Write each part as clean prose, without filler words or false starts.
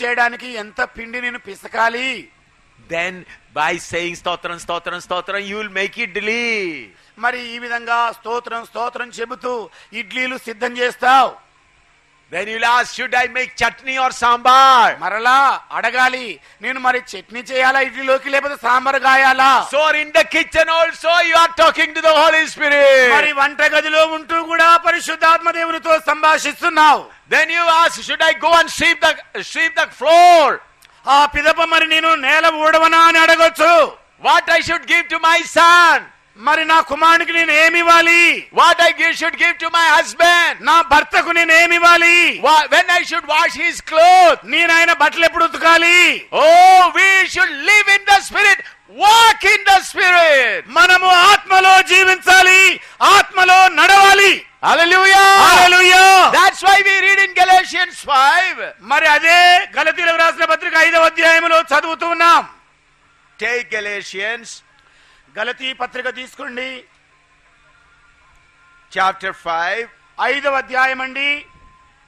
చేయడానికి ఎంత పిండి నేను పిసకాలి? Then by saying stotram stotram stotram you will make idli. మరి ఈ విధంగా స్తోత్రం స్తోత్రం చెబుతూ ఇడ్లీలు సిద్ధం చేస్తావు. Then you will ask, should I make chutney or sambar? మరలా అడగాలి, నేను మరి చట్నీ చేయాలా ఇడ్లీలోకి, లేకపోతే sambar గాయాలా? So in the kitchen also you are talking to the Holy Spirit. మరి వంటగదిలో ఉంటూ కూడా పరిశుద్ధాత్మ దేవునితో సంభాషిస్తున్నావు. Then you ask, should I go and sweep the floor? ఆ పిదప మరి నేను నేల ఊడవనా అని అడగొచ్చు. What I should give to my son? మరి నా కుమారునికి నేను ఏమివ్వాలి? What I should give to my husband? నా భర్తకు నేను ఏమివ్వాలి? When I should wash his clothes? నేను ఆయన బట్టలు ఎప్పుడు ఉతకాలి? Oh, we should live in the Spirit, walk in the Spirit. మనము ఆత్మలో జీవించాలి, ఆత్మలో నడవాలి. Hallelujah. Hallelujah. That's why we read in Galatians 5. మరి అదే గలతీయులకు రాసిన పత్రిక 5వ అధ్యాయంలో చదువుతూ ఉన్నాం. Take Galatians గలతీ పత్రిక తీసుకోండి, chapter 5, 5వ అధ్యాయం అండి,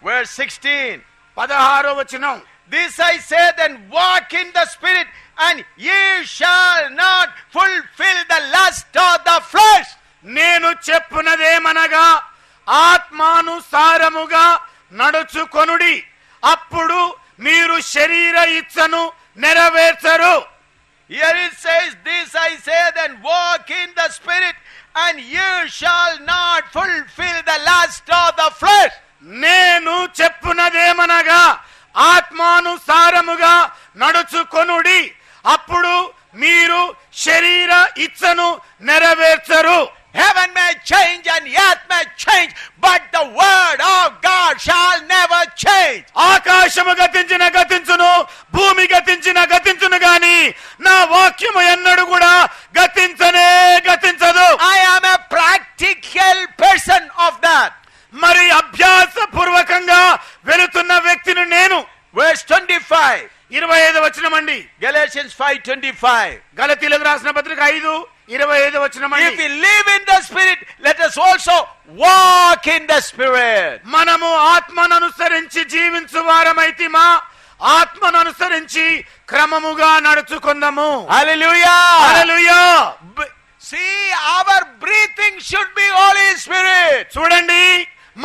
verse 16. 16వ వచనం. This I say, then walk in the Spirit, and ye shall not fulfill the lust of the flesh. నేను చెప్పునదేమనగా ఆత్మానుసారముగా నడుచుకొనుడి, అప్పుడు మీరు శరీర ఇచ్చను నెరవేర్చరు. Here it says, this I say, then walk in the Spirit, and you shall not fulfill the lust of the flesh. నేను చెప్పునదేమనగా ఆత్మానుసారముగా నడుచుకొనుడి, అప్పుడు మీరు శరీర ఇచ్చను నెరవేర్చరు. Heaven may change and earth may change, but the word of God shall never change. ఆకాశము గతించును, భూమి గతించును గాని నా వాక్యము ఎన్నడూ కూడా గతించదు. I am a practical person of that. మరి అభ్యాస పూర్వకంగా వెళుతున్న వ్యక్తిని నేను. Verse 25. 25వ వచనం అండి, Galatians 5:25. గలతీయులకు రాసిన పత్రిక 5:25 వచనం అండి. If we live in the Spirit, let us also walk in the Spirit. మనము ఆత్మను అనుసరించి జీవించు వారమైతిమా, ఆత్మను అనుసరించి క్రమముగా నడుచుకుందాము. Hallelujah. Hallelujah. See, our breathing should be Holy Spirit. చూడండి,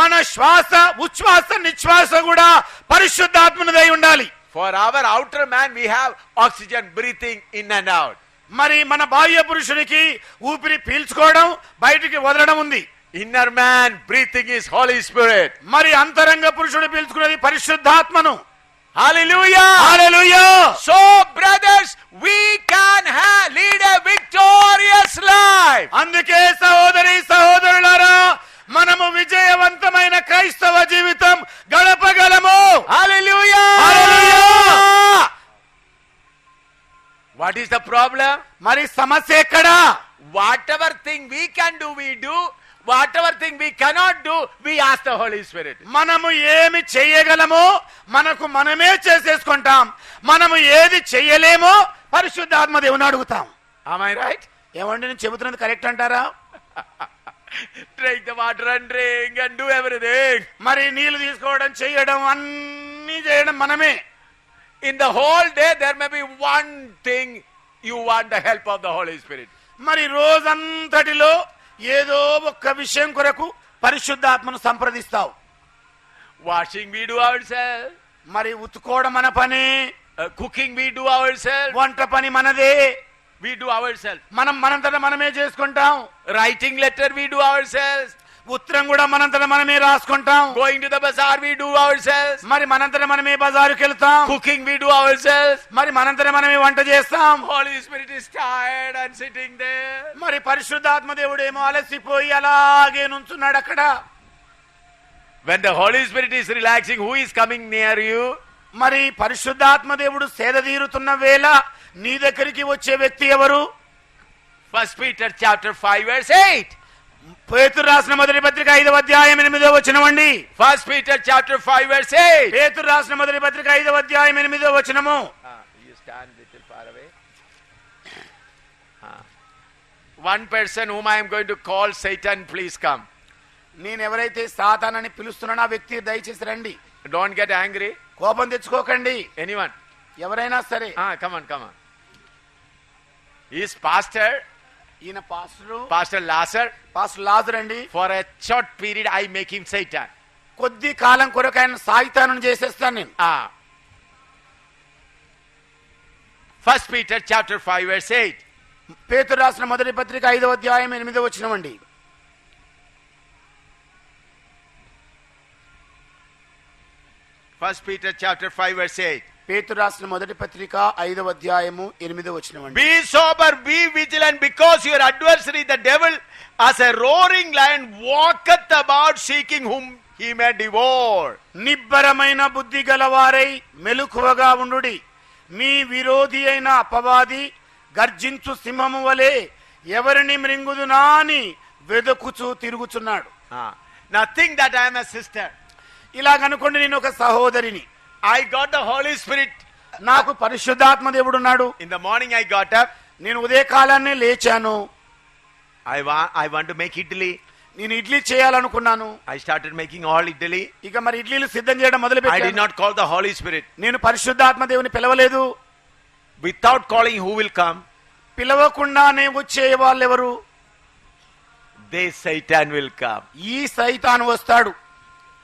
మన శ్వాస ఉచ్ఛ్వాస నిశ్వాస కూడా పరిశుద్ధాత్మనిదై ఉండాలి. For our outer man we have oxygen breathing in and out. మరి మన బాహ్య పురుషునికి ఊపిరి పీల్చుకోవడం బయటికి వదలడం ఉంది. Inner man breathing is Holy Spirit. మరి అంతరంగ పురుషుడు పీల్చుకునేది పరిశుద్ధాత్మను. Hallelujah. Hallelujah. So brothers, we can lead a victorious life. అందుకే సహోదరులారా, మనము విజయవంతమైన క్రైస్తవ జీవితం గడపగలము. Hallelujah. Hallelujah. What is the problem? మరి సమస్య ఎక్కడా? Whatever thing we can do, we do. Whatever thing we cannot do, we ask the Holy Spirit. మనము ఏమి చేయగలమో మనకు మనమే చేసేసుకుంటాం, మనము ఏది చెయ్యలేమో పరిశుద్ధాత్మ దేవుని అడుగుతాం. Am I right? ఏమండి, నేను చెబుతున్నది కరెక్ట్ అంటారా? Drink the water and drink and do everything. మరి నీళ్లు తీసుకోవడం, చేయడం, అన్ని చేయడం మనమే. In the whole day there may be one thing you want the help of the Holy Spirit. మరి రోజంతటిలో ఏదో ఒక్క విషయం కొరకు పరిశుద్ధాత్మను సంప్రదిస్తావు. Washing we do ourselves. మరి ఉతుకోవడం మన పని, Cooking we do ourselves. వంట పని మనదే, We do ourselves. మనంతట మనమే చేసుకుంటాం. Writing letter we do ourselves. ఉత్తరం కూడా మనంతట మనమే రాసుకుంటాం. Going to the bazaar we do ourselves. మరి మనంతట మనమే బజారుకి వెళ్తాం. Cooking we do ourselves. మరి మనంతట మనమే వంట చేస్తాం. Holy Spirit is tired and sitting there. మరి పరిశుద్ధాత్మ దేవుడు ఏమో అలసిపోయి అలాగే నుంచున్నాడు అక్కడ. When the Holy Spirit is relaxing, who is coming near you? మరి పరిశుద్ధాత్మ దేవుడు సేద తీరుతున్న వేళ నీ దగ్గరికి వచ్చే వ్యక్తి ఎవరు? 1 Peter chapter 5 verse 8. పేతురు రాసిన మొదటి పత్రిక 5వ అధ్యాయం 8వ వచనం అండి. 1 Peter chapter 5 verse 8. పేతురు రాసిన మొదటి పత్రిక 5వ అధ్యాయం 8వ వచనము. You stand little far away. One person whom I am going to call Satan, please come. నేను ఎవరైతే సాతానని పిలుస్తున్నానో ఆ వ్యక్తి దయచేసి రండి. Don't get angry. కోపం తెచ్చుకోకండి. Anyone? ఎవరైనా సరే. Come on. He is pastor. ఈయన pastor. Pastor Lazar. Pastor Lazar అండి. For a short period, I make him Satan. కొద్ది కాలం కొరకు ఆయన సాయితాను చేసేస్తాను నేను. 1 Peter chapter 5 verse 8. పేతురు రాసిన మొదటి పత్రిక 5వ అధ్యాయం 8వ వచనం అండి. First Peter chapter 5 verse 8. పేతురు రాసిన మొదటి పత్రిక 5వ అధ్యాయము 8వ వచనం అండి. Be sober, be vigilant, because your adversary the devil as a roaring lion walketh about seeking whom he may devour. నిబ్బరమైన బుద్ధి గలవారై మెలకువగా ఉండుడి. మీ విరోధి అయిన అపవాది గర్జించు సింహము వలె ఎవరిని మృంగుదునా అని వెదకుచూ తిరుగుచున్నాడు. Now think that I am a sister. ఇలాగనుకోండి, నేను ఒక సహోదరిని. I got the Holy Spirit. నాకు పరిశుద్ధాత్మ దేవుడు ఉన్నాడు. In the morning I got up. నేను ఉదయకాలాన్నే లేచాను. I want to make idli. నేను ఇడ్లీ చేయాలనుకున్నాను. I started making all idli. ఇక మరి ఇడ్లీలు సిద్ధం చేయడం మొదలు I did పెట్టాను. not call the Holy Spirit. నేను పరిశుద్ధాత్మ దేవుని పిలవలేదు. Without calling, who will come? పిలవకుండానే వచ్చే వాళ్ళెవరు? Satan will come. ఈ సైతాను వస్తాడు.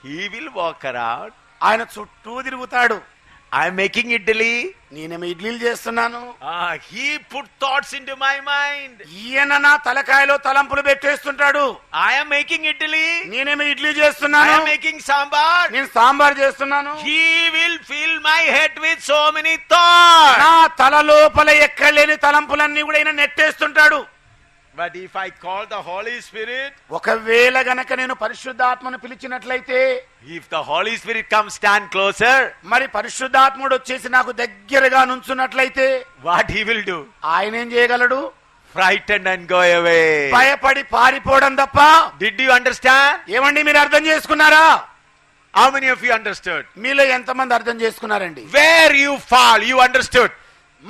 He will walk around. ఆయన చుట్టూ తిరుగుతాడు. I am making idli. నేనేమో ఇడ్లీలు చేస్తున్నాను. He put thoughts into my mind. ఈయన నా తలకాయలో తలంపులు పెట్టేస్తుంటాడు. I am making idli. నేనేమో ఇడ్లీ I చేస్తున్నాను. am making sambar. నేను సాంబార్ చేస్తున్నాను. He will fill my head with so many thoughts. నా తల లోపల ఎక్కడలేని తలంపులన్నీ కూడా ఈయన నెట్టేస్తుంటాడు. But if I call the Holy Spirit, ఒకవేళ గనక నేను పరిశుద్ధాత్మను పిలిచినట్లయితే, if the Holy Spirit comes stand closer, మరి పరిశుద్ధాత్ముడు వచ్చేసి నాకు దగ్గరగా నుంచున్నట్లయితే what he will do? ఆయన ఏం చేయగలడు? Frightened and go away. భయపడి పారిపోవడం తప్ప. Did you understand? ఏమండి, మీరు అర్థం చేసుకున్నారా? How many of you understood? మీలో ఎంతమంది అర్థం చేసుకున్నారండి? Where you fall, you understood.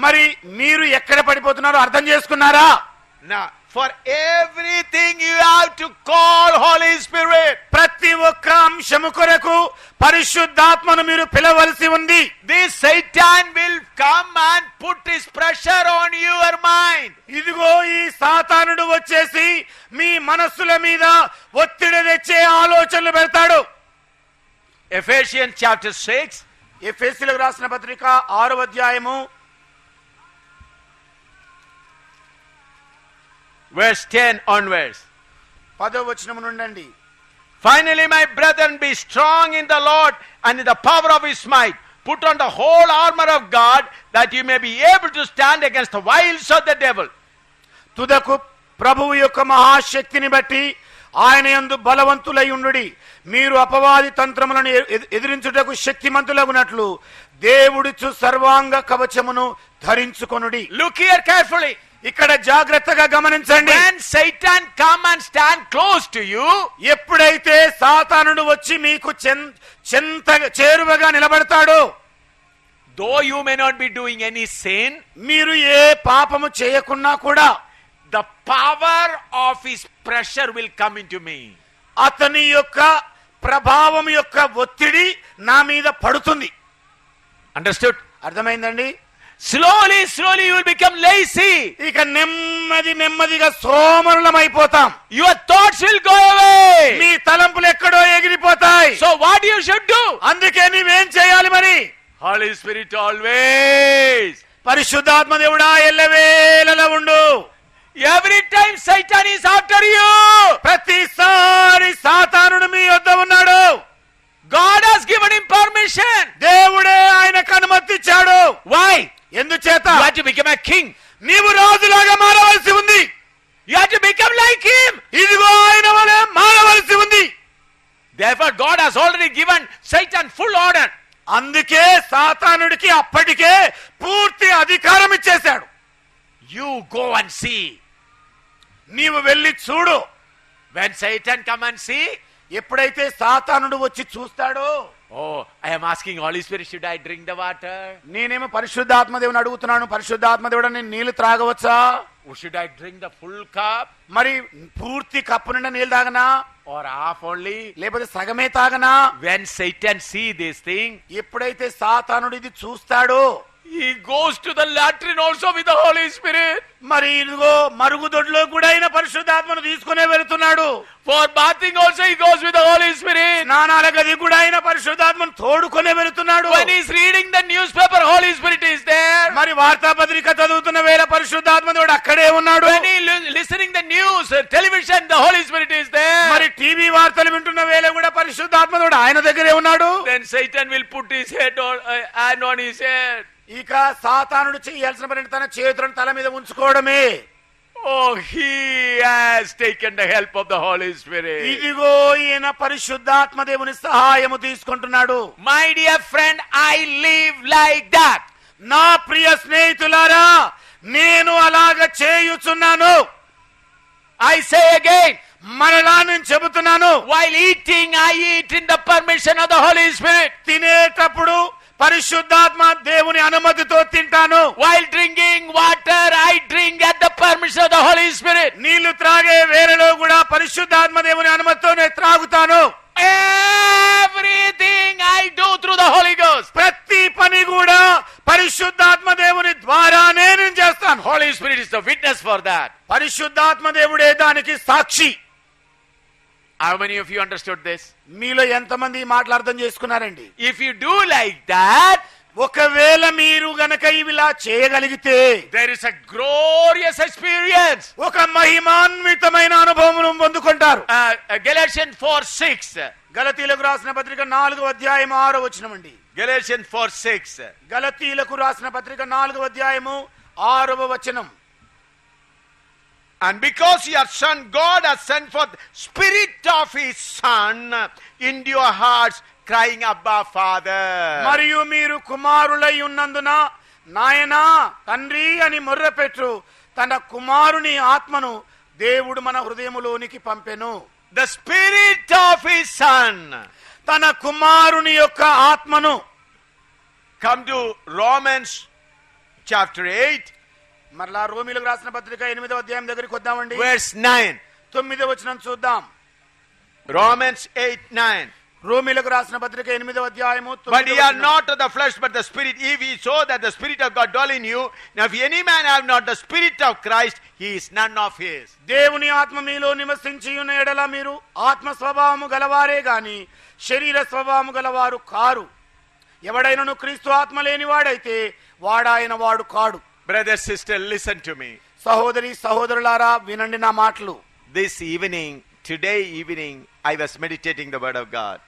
మరి మీరు ఎక్కడ పడిపోతున్నారో అర్థం చేసుకున్నారా? Now, for everything you have to call Holy Spirit. ప్రతి ఒక్క అంశము కొరకు పరిశుద్ధాత్మను మీరు పిలవలసి ఉంది. This Satan will come and put his pressure on your mind. ఇదిగో ఈ సాతానుడు వచ్చేసి మీ మనస్సుల మీద ఒత్తిడి తెచ్చే ఆలోచనలు పెడతాడు. Ephesians chapter 6. ఎఫెసీయులకు రాసిన పత్రిక 6వ అధ్యాయము Verse 10 onwards. 10వ వచనము నుండి, Finally, my brethren, be strong in the Lord and in the power of his might. Put on the whole armor of God, that you may be able to stand against the wiles of the devil. తుదకు ప్రభువు యొక్క మహాశక్తిని బట్టి ఆయన యందు బలవంతులై ఉండుడి. మీరు అపవాది తంత్రములను ఎదిరించుటకు శక్తిమంతులగునట్లు దేవుడిచ్చు సర్వాంగ కవచమును ధరించుకొనుడి. Look here carefully. ఇక్కడ జాగ్రత్తగా గమనించండి. When Satan come and stand close to you, ఎప్పుడైతే సాతానుడు వచ్చి మీకు చేరువగా నిలబడతాడో, though you may not be doing any sin, మీరు ఏ పాపము చేయకున్నా కూడా the power of his pressure will come into me. అతని యొక్క ప్రభావం యొక్క ఒత్తిడి నా మీద పడుతుంది. Understood? అర్థమైందండి? Slowly you will become lazy. ఇక నెమ్మదిగా సోమరులమైపోతాం. Your thoughts will go away. మీ తలంపులు ఎక్కడో ఎగిరిపోతాయి. So what you should do? అందుకే నీవేం చేయాలి మరి? Holy Spirit always. పరిశుద్ధాత్మ దేవుడా ఎల్లవేళలా ఉండు. Every time Satan is after you, ప్రతిసారి సాతానుడు మీ వద్ద ఉన్నాడు. God has given him permission. దేవుడే ఆయనకు అనుమతి ఇచ్చాడు. Why? ఎందుచేత? You have to become a king. నీవు రాజులాగా మారవలసి ఉంది. You have to become like him. ఇదిగో ఆయన వలె మారవలసి ఉంది. Therefore God has already given Satan full order. అందుకే సాతానుడికి అప్పటికే పూర్తి అధికారం ఇచ్చేశాడు. You go and see. నీవు వెళ్ళి చూడు. When Satan come and see, ఎప్పుడైతే సాతానుడు వచ్చి చూస్తాడో, oh, I am asking Holy Spirit, should I drink the water? నేనేమో పరిశుద్ధాత్మ దేవుని అడుగుతున్నాను, పరిశుద్ధాత్మ దేవుడు నేను నీళ్లు త్రాగవచ్చా? Should I drink the full cup మరి పూర్తి కప్పు నిండా నీళ్ళు తాగనా or half only? లేకపోతే సగమే తాగనా? When Satan see this thing, ఎప్పుడైతే సాతానుడు ఇది చూస్తాడో he goes to the latrine also with the Holy Spirit. మరి ఇదిగో మరుగుదొడ్లో కూడా అయిన పరిశుద్ధాత్మను తీసుకునే వెళ్తున్నాడు. For bathing also he goes with the Holy Spirit. స్నానాల గది కూడా అయిన పరిశుద్ధాత్మను తోడుకునే వెళ్తున్నాడు. When he is reading the newspaper, Holy Spirit is there. మరి వార్తాపత్రిక చదువుతున్న వేళ పరిశుద్ధాత్మ దేవుడు అక్కడే ఉన్నాడు. When he listening the news, television, the Holy Spirit is there. మరి టీవీ వార్తలు వింటున్న వేళ కూడా పరిశుద్ధాత్మ దేవుడు ఆయన దగ్గరే ఉన్నాడు. Then Satan will put his hand on his head. ఇక సాతానుడు చేయాల్సిన పని తన చేతులను తల మీద ఉంచుకోవడమే. Oh, he has taken the help of the Holy Spirit. ఇదిగో ఈయన పరిశుద్ధాత్మ దేవుని సహాయము తీసుకుంటున్నాడు. My dear friend, I live like that. నా ప్రియ స్నేహితులారా, నేను అలాగ చేయుచున్నాను. I say again, మరలా నేను చెబుతున్నాను, while eating, I eat in the permission of the Holy Spirit. తినేటప్పుడు పరిశుద్ధాత్మ దేవుని అనుమతితో తింటాను. While drinking water, I drink at the permission of the Holy Spirit. నీళ్లు త్రాగే వేళలో కూడా పరిశుద్ధాత్మ దేవుని అనుమతితో నేను త్రాగుతాను. Everything I do through the Holy Ghost. ప్రతి పని కూడా పరిశుద్ధాత్మ దేవుని ద్వారానే నేను చేస్తాను. Holy Spirit is the witness for that. పరిశుద్ధాత్మ దేవుడే దానికి సాక్షి. How many of you understood this? మీలో ఎంతమంది ఈ మాటలు అర్థం చేసుకున్నారండి? If you do like that, ఒకవేళ మీరు గనక ఇవిలా చేయగలిగితే there is a glorious experience. ఒక మహిమాన్వితమైన అనుభవం పొందుకుంటారు. Galatians 4:6. గలతీలకు రాసిన పత్రిక 4వ అధ్యాయం 6వ వచనమండి. Galatians 4:6. గలతీలకు రాసిన పత్రిక 4వ అధ్యాయము 6వ వచనం. And because your son, God has sent forth Spirit of His Son into your hearts, crying, Abba, Father. మరియు మీరు కుమారులై ఉన్నందున నాయనా తండ్రి అని మొర్రపెట్టు తన కుమారుని ఆత్మను దేవుడు మన హృదయములోనికి పంపెను. The Spirit of His Son. తన కుమారుని యొక్క ఆత్మను. Come to Romans chapter 8. మరలా రోమీలకు రాసిన పత్రిక 8వ అధ్యాయం దగ్గరికి వద్దామండి. Verse 9. 9వ వచనం చూద్దాం. Romans 8:9. రోమీలకు రాసిన పత్రిక 8వ అధ్యాయము 9వ But ye are వచనం. not of the flesh, but the Spirit, if ye so that the Spirit of God dwell in you. Now if any man have not the Spirit of Christ, he is none of his. దేవుని ఆత్మ మీలో నివసించి ఉన్న ఎడల మీరు ఆత్మ స్వభావము గలవారే గాని శరీర స్వభావము గలవారు కారు. ఎవడైనను క్రీస్తు ఆత్మ లేనివాడైతే వాడాయన వాడు కాడు. Brother, sister, listen to me. సహోదరి సహోదరులారా వినండి నా మాటలు. Today evening, I was meditating the word of God.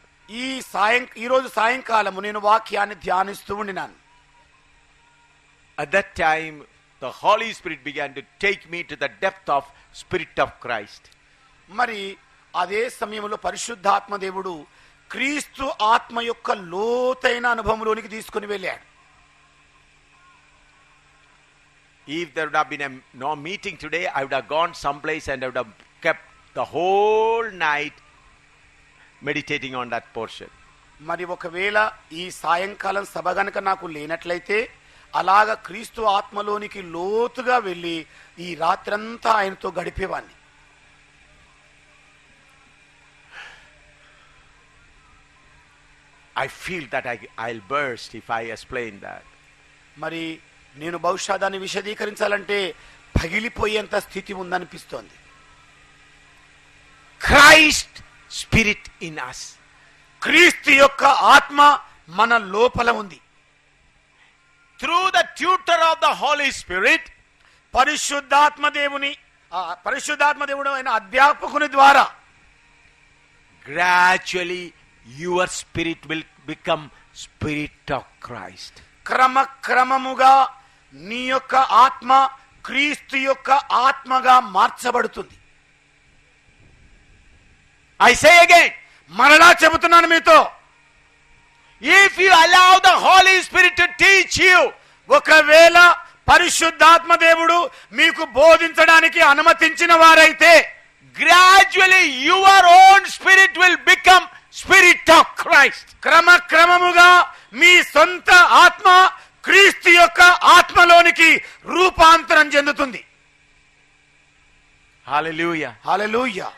ఈ రోజు సాయంకాలము నేను వాక్యాన్ని ధ్యానిస్తూ ఉండినాను. At that time, the Holy Spirit began to take me to the depth of Spirit of Christ. మరి అదే సమయంలో పరిశుద్ధాత్మ దేవుడు క్రీస్తు ఆత్మ యొక్క లోతైన అనుభవంలోనికి తీసుకుని వెళ్ళాడు. If there would have been no meeting today, I would have gone someplace and I would have kept the whole night meditating on that portion. మరి ఒకవేళ ఈ సాయంకాలం సభ గనక నాకు లేనట్లయితే అలాగ క్రీస్తు ఆత్మలోనికి లోతుగా వెళ్ళి ఈ రాత్రంతా ఆయనతో గడిపేవాణ్ణి. I feel that I'll burst if I explain that. మరి నేను బహుశా దాన్ని విశదీకరించాలంటే పగిలిపోయేంత స్థితి ఉందనిపిస్తోంది. Christ Spirit in us. క్రీస్తు యొక్క ఆత్మ మన లోపల ఉంది. Through the tutor of the Holy Spirit, పరిశుద్ధాత్మ దేవుడు అయిన అధ్యాపకుని ద్వారా gradually your spirit will become Spirit of Christ. క్రమక్రమముగా నీ యొక్క ఆత్మ క్రీస్తు యొక్క ఆత్మగా మార్చబడుతుంది. I say again, మరలా చెబుతున్నాను మీతో, if you allow the Holy Spirit to teach you, ఒకవేళ పరిశుద్ధాత్మ దేవుడు మీకు బోధించడానికి అనుమతించిన వారైతే gradually your own spirit will become Spirit of Christ. క్రమక్రమముగా మీ సొంత ఆత్మ క్రీస్తు యొక్క ఆత్మలోనికి రూపాంతరం చెందుతుంది. Hallelujah. హల్లెలూయా.